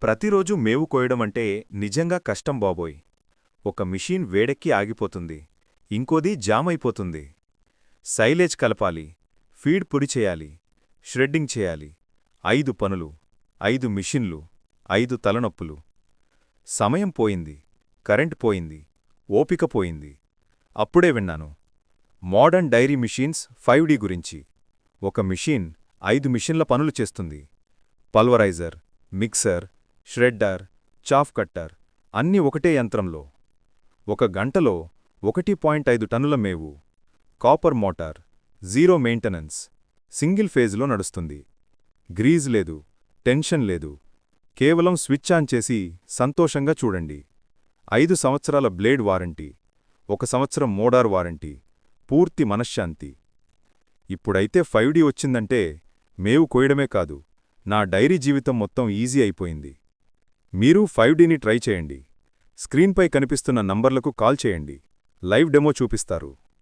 ప్రతిరోజు మేవు కోయడమంటే నిజంగా కష్టం బాబోయ్. ఒక మిషీన్ వేడెక్కి ఆగిపోతుంది, ఇంకోది జామైపోతుంది. సైలేజ్ కలపాలి, ఫీడ్ పొడి చేయాలి, ష్రెడ్డింగ్ చేయాలి. 5 పనులు, 5 మిషన్లు, 5 తలనొప్పులు. సమయం పోయింది, కరెంట్ పోయింది, ఓపిక పోయింది. అప్పుడే విన్నాను మోడర్న్ డైరీ మిషన్స్ 5D గురించి. ఒక మిషీన్ 5 మిషన్ల పనులు చేస్తుంది. Pulveriser, mixer, shredder, chaff cutter అన్నీ ఒకటే యంత్రంలో. 1 గంటలో 1.5 టన్నుల మేవు. Copper motor, zero maintenance, single ఫేజ్లో నడుస్తుంది. గ్రీజ్ లేదు, టెన్షన్ లేదు. కేవలం స్విచ్ ఆన్ చేసి సంతోషంగా చూడండి. 5 సంవత్సరాల బ్లేడ్ వారంటీ, 1 సంవత్సరం మోటార్ వారంటీ, పూర్తి మనశ్శాంతి. ఇప్పుడైతే 5D వచ్చిందంటే మేవు కోయడమే కాదు, నా డైరీ జీవితం మొత్తం ఈజీ అయిపోయింది. మీరు 5Dని ట్రై చేయండి. స్క్రీన్పై కనిపిస్తున్న నంబర్లకు కాల్ చేయండి. లైవ్ డెమో చూపిస్తారు.